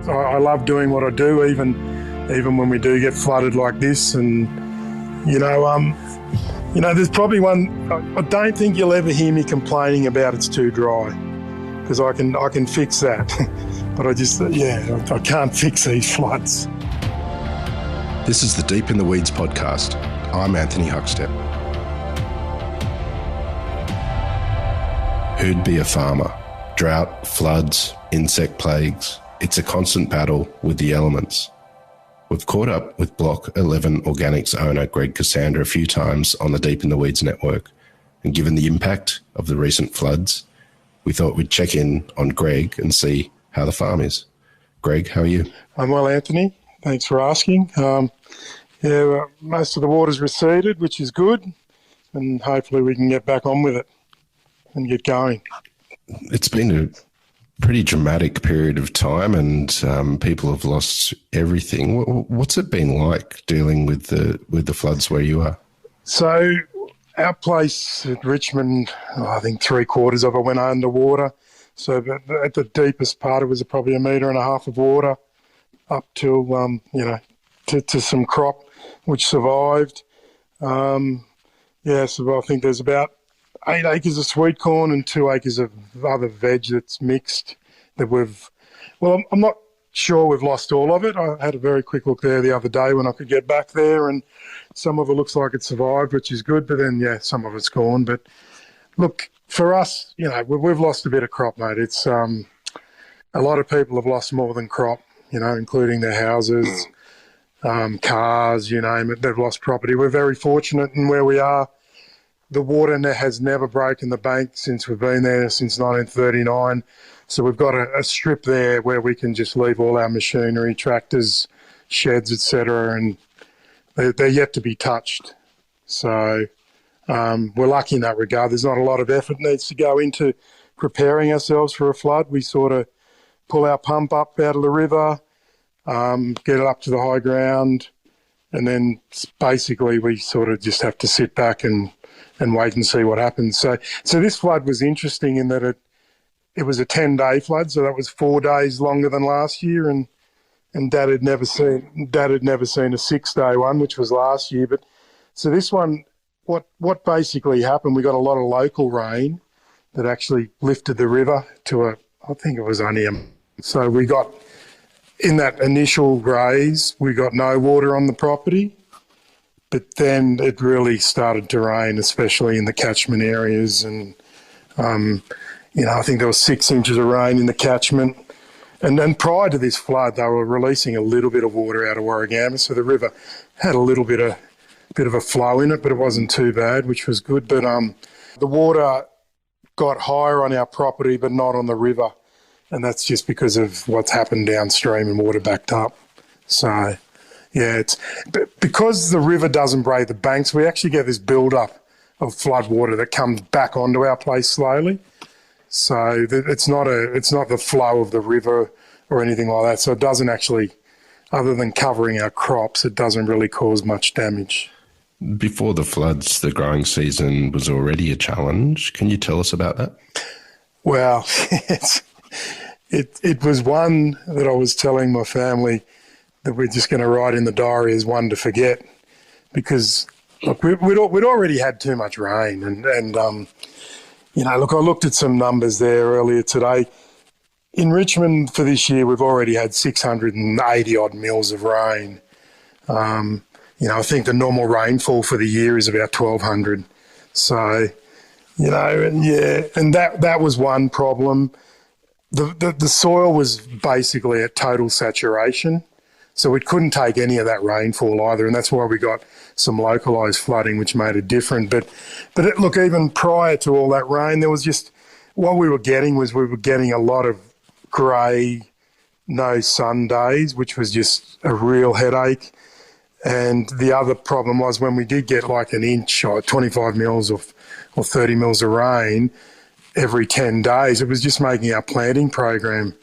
I love doing what I do, even when we do get flooded like this. And there's probably one. I don't think you'll ever hear me complaining about it's too dry, because I can fix that. But I can't fix these floods. This is the Deep in the Weeds podcast. I'm Anthony Huckstep. Who'd be a farmer? Drought, floods, insect plagues. It's a constant battle with the elements. We've caught up with Block 11 Organics owner Greg Kocanda a few times on the Deep in the Weeds network, and given the impact of the recent floods, we thought we'd check in on Greg and see how the farm is. Greg, how are you? I'm well, Anthony. Thanks for asking. Most of the water's receded, which is good, and hopefully we can get back on with it and get going. It's been a pretty dramatic period of time, and people have lost everything. What's it been like dealing with the floods where you are? So our place at Richmond, I think 3/4 of it went underwater. So at the deepest part, it was probably 1.5 meters of water up till to some crop which survived. So I think there's about 8 acres of sweet corn and 2 acres of other veg that's mixed that I'm not sure we've lost all of it. I had a very quick look there the other day when I could get back there, and some of it looks like it survived, which is good, but then, some of it's gone. But look, for us, we've lost a bit of crop, mate. It's a lot of people have lost more than crop, including their houses, cars, you name it. They've lost property. We're very fortunate in where we are. The water has never broken the bank since we've been there, since 1939. So we've got a strip there where we can just leave all our machinery, tractors, sheds, etc., and they're yet to be touched. So we're lucky in that regard. There's not a lot of effort needs to go into preparing ourselves for a flood. We sort of pull our pump up out of the river, get it up to the high ground, and then basically we sort of just have to sit back and wait and see what happens. So this flood was interesting in that it was a 10-day flood, so that was 4 days longer than last year, and Dad had never seen a 6-day one, which was last year. But so this one, what basically happened, we got a lot of local rain that actually lifted the river to I think it was only so we got, in that initial raise, we got no water on the property. But then it really started to rain, especially in the catchment areas. And, I think there was 6 inches of rain in the catchment. And then prior to this flood, they were releasing a little bit of water out of Warragamba. So the river had a little bit of a flow in it, but it wasn't too bad, which was good. But the water got higher on our property, but not on the river. And that's just because of what's happened downstream and water backed up. So... it's because the river doesn't break the banks, we actually get this build-up of flood water that comes back onto our place slowly. So it's not the flow of the river or anything like that. So it doesn't actually, other than covering our crops, it doesn't really cause much damage. Before the floods, the growing season was already a challenge. Can you tell us about that? Well, it was one that I was telling my family that we're just going to write in the diary as one to forget, because look, we'd already had too much rain, and look, I looked at some numbers there earlier today. In Richmond for this year, we've already had 680 odd mils of rain. I think the normal rainfall for the year is about 1,200. So, and that was one problem. The soil was basically at total saturation. So we couldn't take any of that rainfall either, and that's why we got some localised flooding, which made it different. But look, even prior to all that rain, there was just, what we were getting a lot of grey, no sun days, which was just a real headache. And the other problem was when we did get like an inch or 25 mils or 30 mils of rain every 10 days, it was just making our planting program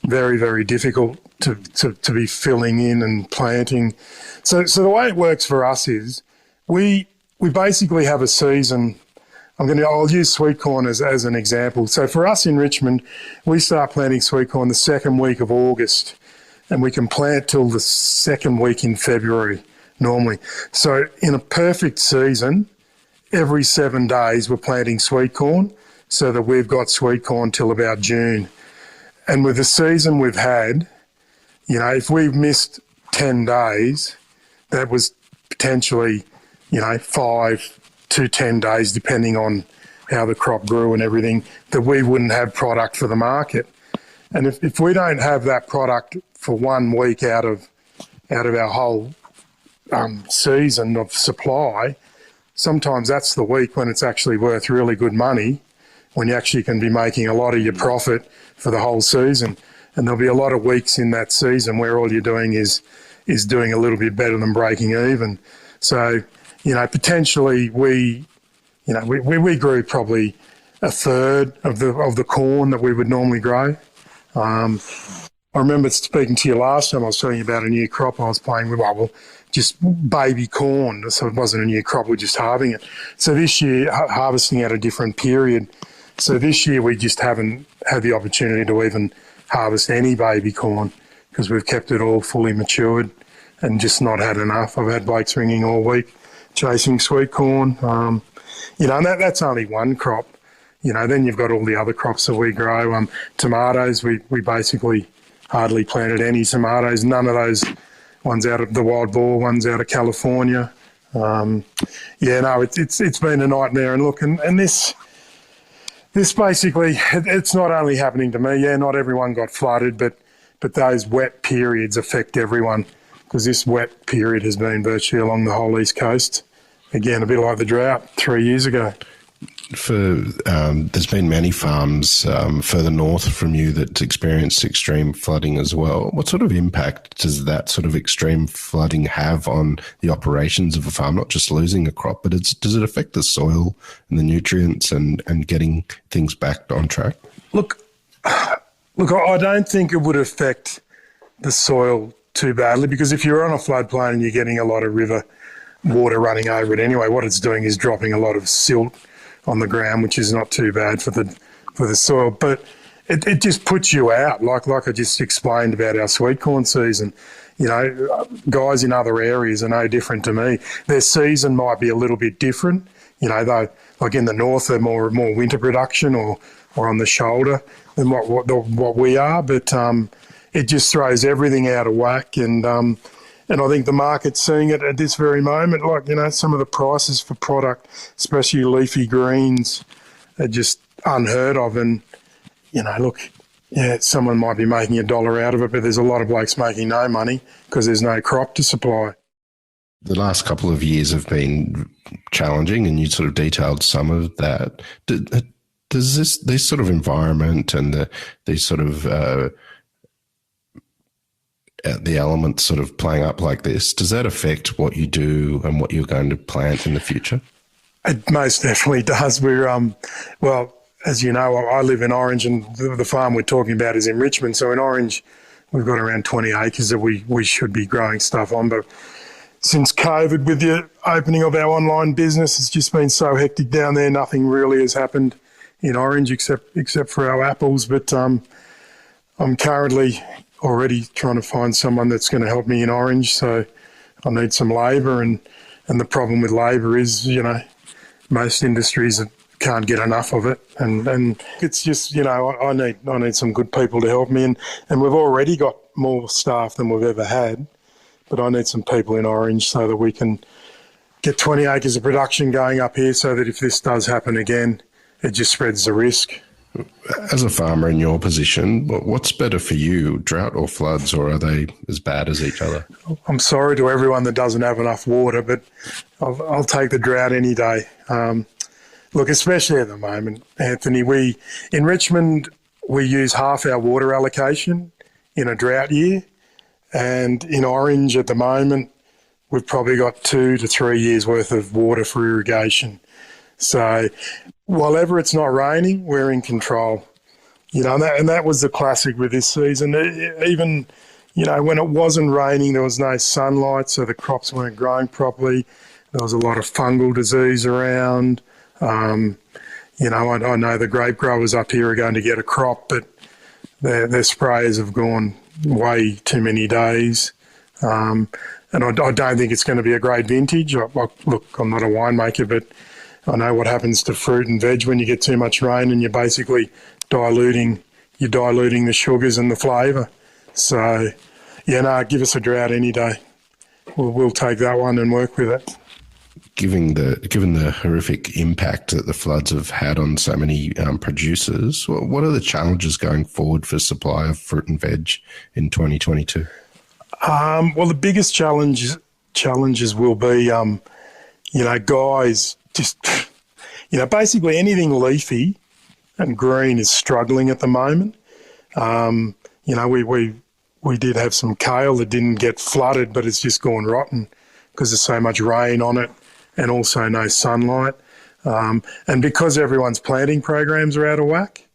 very, very difficult to be filling in and planting. So the way it works for us is we basically have a season. I'll use sweet corn as an example. So for us in Richmond, we start planting sweet corn the second week of August. and we can plant till the second week in February normally. So in a perfect season, every 7 days we're planting sweet corn so that we've got sweet corn till about June. And with the season we've had, you know, if we've missed 10 days, that was potentially, you know, 5 to 10 days, depending on how the crop grew and everything, that we wouldn't have product for the market. And if we don't have that product for 1 week out of our whole season of supply, sometimes that's the week when it's actually worth really good money, when you actually can be making a lot of your profit for the whole season. And there'll be a lot of weeks in that season where all you're doing is doing a little bit better than breaking even. So, you know, potentially we grew probably a third of the corn that we would normally grow. I remember speaking to you last time, I was telling you about a new crop I was playing with, well, just baby corn, so it wasn't a new crop, we're just halving it. So this year, harvesting at a different period. So this year we just haven't had the opportunity to even harvest any baby corn because we've kept it all fully matured and just not had enough. I've had blokes ringing all week chasing sweet corn. You know, and that's only one crop. You know, then you've got all the other crops that we grow. Tomatoes, we basically hardly planted any tomatoes. None of those ones out of the wild boar, ones out of California. It's been a nightmare. And look, and this basically, it's not only happening to me. Yeah, not everyone got flooded, but those wet periods affect everyone because this wet period has been virtually along the whole East Coast. Again, a bit like the drought 3 years ago. There's been many farms further north from you that experienced extreme flooding as well. What sort of impact does that sort of extreme flooding have on the operations of a farm? Not just losing a crop, but does it affect the soil and the nutrients and getting things back on track? Look, I don't think it would affect the soil too badly because if you're on a floodplain and you're getting a lot of river water running over it anyway, what it's doing is dropping a lot of silt on the ground, which is not too bad for the soil, but it just puts you out, like I just explained about our sweet corn season. You know, guys in other areas are no different to me. Their season might be a little bit different. You know, though, like in the north, they're more winter production or on the shoulder than what we are, but it just throws everything out of whack. And I think the market's seeing it at this very moment. Like, you know, some of the prices for product, especially leafy greens, are just unheard of. And, you know, look, yeah, someone might be making $1 out of it, but there's a lot of blokes making no money because there's no crop to supply. The last couple of years have been challenging, and you sort of detailed some of that. Does this sort of environment and these sort of the elements sort of playing up like this, does that affect what you do and what you're going to plant in the future? It most definitely does. We're, well, as you know, I live in Orange and the farm we're talking about is in Richmond. So in Orange, we've got around 20 acres that we should be growing stuff on. But since COVID, with the opening of our online business, it's just been so hectic down there. Nothing really has happened in Orange except for our apples. But I'm currently already trying to find someone that's going to help me in Orange. So I need some labour, and the problem with labour is, you know, most industries can't get enough of it, and it's just, you know, I need some good people to help me, and we've already got more staff than we've ever had, but I need some people in Orange so that we can get 20 acres of production going up here, so that if this does happen again, it just spreads the risk. As a farmer in your position, what's better for you, drought or floods, or are they as bad as each other? I'm sorry to everyone that doesn't have enough water, but I'll take the drought any day. Look, especially at the moment, Anthony, in Richmond, we use half our water allocation in a drought year, and in Orange at the moment, we've probably got 2 to 3 years worth of water for irrigation. So while ever it's not raining, we're in control. You know, and that was the classic with this season. Even, you know, when it wasn't raining, there was no sunlight, so the crops weren't growing properly. There was a lot of fungal disease around. You know, I know the grape growers up here are going to get a crop, but their sprayers have gone way too many days. And I don't think it's going to be a great vintage. Look, I'm not a winemaker, but I know what happens to fruit and veg when you get too much rain, and you're basically diluting the sugars and the flavour. So, yeah, no, give us a drought any day. We'll take that one and work with it. Given the horrific impact that the floods have had on so many producers, what are the challenges going forward for supply of fruit and veg in 2022? Well, the biggest challenges will be, guys just, basically anything leafy and green is struggling at the moment. We did have some kale that didn't get flooded, but it's just gone rotten because there's so much rain on it and also no sunlight. And because everyone's planting programs are out of whack,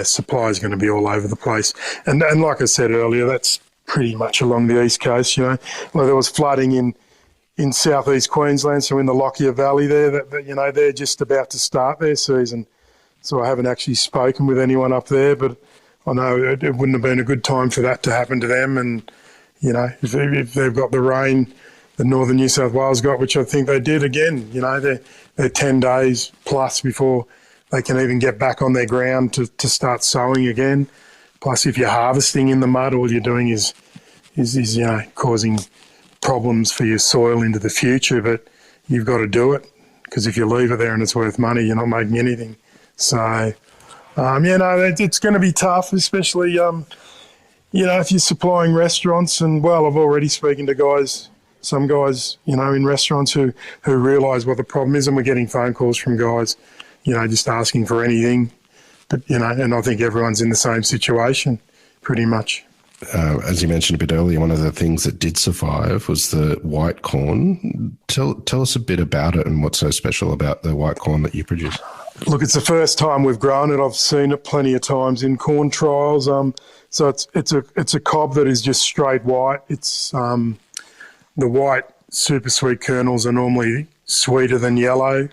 supply is going to be all over the place. And like I said earlier, that's pretty much along the east coast. There was flooding in southeast Queensland, so in the Locke Valley there, that they're just about to start their season. So I haven't actually spoken with anyone up there, but I know it wouldn't have been a good time for that to happen to them. And if they've got the rain that northern New South Wales got, which I think they did again, they're 10 days plus before they can even get back on their ground to start sowing again. Plus, if you're harvesting in the mud, all you're doing is causing problems for your soil into the future. But you've got to do it, because if you leave it there and it's worth money, you're not making anything. So, it's going to be tough, especially, if you're supplying restaurants. And, well, I've already spoken to some guys, in restaurants who realise what the problem is, and we're getting phone calls from guys, just asking for anything. But, and I think everyone's in the same situation, pretty much. As you mentioned a bit earlier, one of the things that did survive was the white corn. Tell us a bit about it and what's so special about the white corn that you produce. Look, it's the first time we've grown it. I've seen it plenty of times in corn trials. So it's a cob that is just straight white. It's the white super sweet kernels are normally sweeter than yellow.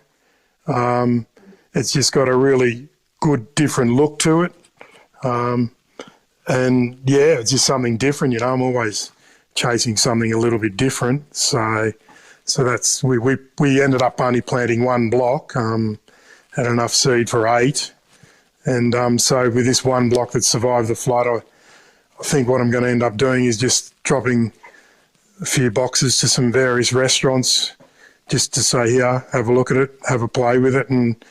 It's just got a really good different look to it. It's just something different. I'm always chasing something a little bit different. So that's we ended up only planting one block. Had enough seed for 8. And so with this one block that survived the flood, I think what I'm going to end up doing is just dropping a few boxes to some various restaurants just to say, here, have a look at it, have a play with it, and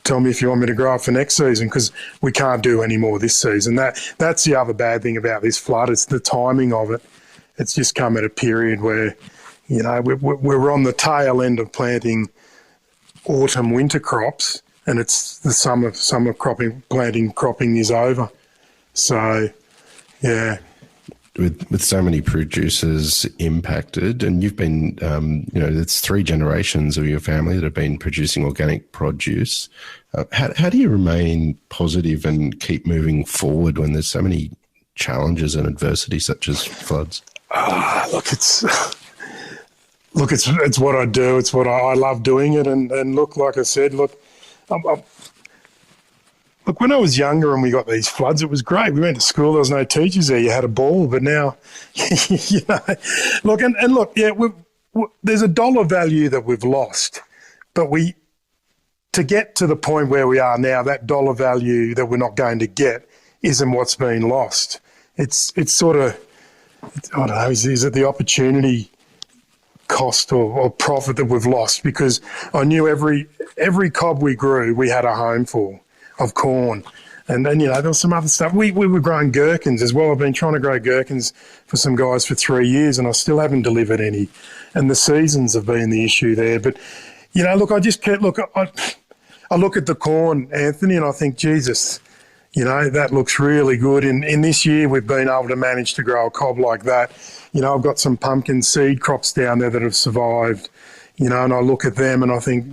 tell me if you want me to grow it for next season, because we can't do any more this season. That's the other bad thing about this flood. It's the timing of it. It's just come at a period where, we're on the tail end of planting autumn winter crops, and it's the summer cropping is over. So, yeah. With so many producers impacted, and you've been, it's 3 generations of your family that have been producing organic produce. How do you remain positive and keep moving forward when there's so many challenges and adversity such as floods? It's what I do. It's what I love doing it. And look, like I said, Look, when I was younger and we got these floods, it was great. We went to school, there was no teachers there, you had a ball. But now, there's a dollar value that we've lost. But to get to the point where we are now, that dollar value that we're not going to get isn't what's been lost. It's sort of, I don't know, is it the opportunity cost or profit that we've lost? Because I knew every cob we grew, we had a home for. Of corn. And then, there was some other stuff. We were growing gherkins as well. I've been trying to grow gherkins for some guys for 3 years, and I still haven't delivered any. And the seasons have been the issue there. But, I look at the corn, Anthony, and I think, Jesus, that looks really good. In this year, we've been able to manage to grow a cob like that. I've got some pumpkin seed crops down there that have survived, and I look at them and I think,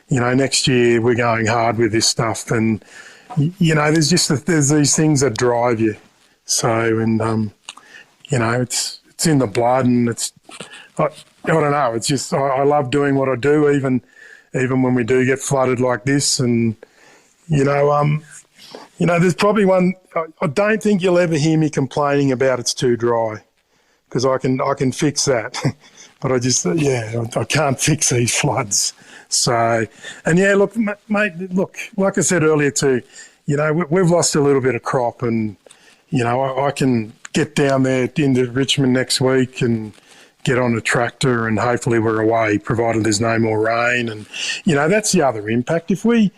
next year we're going hard with this stuff. And, there's these things that drive you. So, and, it's in the blood, and I don't know, it's just, I love doing what I do, even when we do get flooded like this. And, There's probably one. I don't think you'll ever hear me complaining about it's too dry, because I can fix that. But I can't fix these floods. So, and look, mate, like I said earlier too, we've lost a little bit of crop, and I can get down there into Richmond next week and get on a tractor, and hopefully we're away, provided there's no more rain. And that's the other impact. If we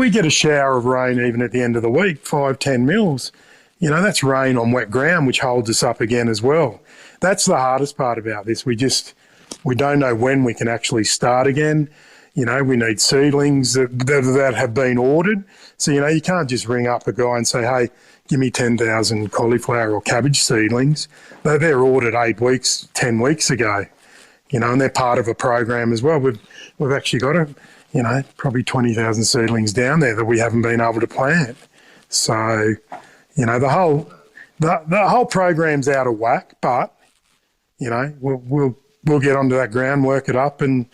get a shower of rain even at the end of the week, 5-10 mils, that's rain on wet ground, which holds us up again as well. That's the hardest part about this. We don't know when we can actually start again. We need seedlings that have been ordered. So, you can't just ring up a guy and say, hey, give me 10,000 cauliflower or cabbage seedlings. They're ordered 8 weeks, 10 weeks ago, and they're part of a program as well. We've actually got probably 20,000 seedlings down there that we haven't been able to plant. So, the whole program's out of whack, but, we'll get onto that ground, work it up and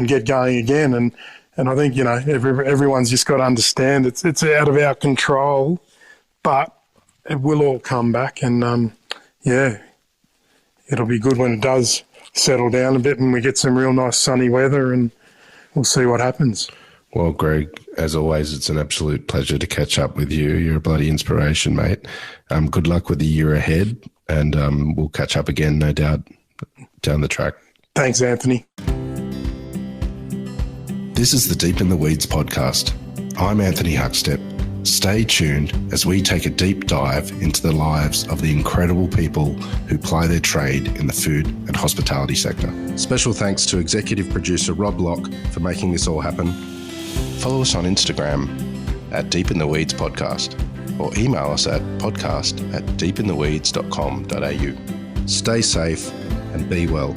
get going again. And I think, everyone's just got to understand it's out of our control, but it will all come back. And, it'll be good when it does settle down a bit and we get some real nice sunny weather, and we'll see what happens. Well, Greg, as always, it's an absolute pleasure to catch up with you. You're a bloody inspiration, mate. Good luck with the year ahead, and we'll catch up again, no doubt, down the track. Thanks, Anthony. This is the Deep in the Weeds podcast. I'm Anthony Huckstep. Stay tuned as we take a deep dive into the lives of the incredible people who ply their trade in the food and hospitality sector. Special thanks to executive producer Rob Locke for making this all happen. Follow us on Instagram at Deep in the Weeds Podcast, or email us at podcast@deepintheweeds.com.au. Stay safe and be well.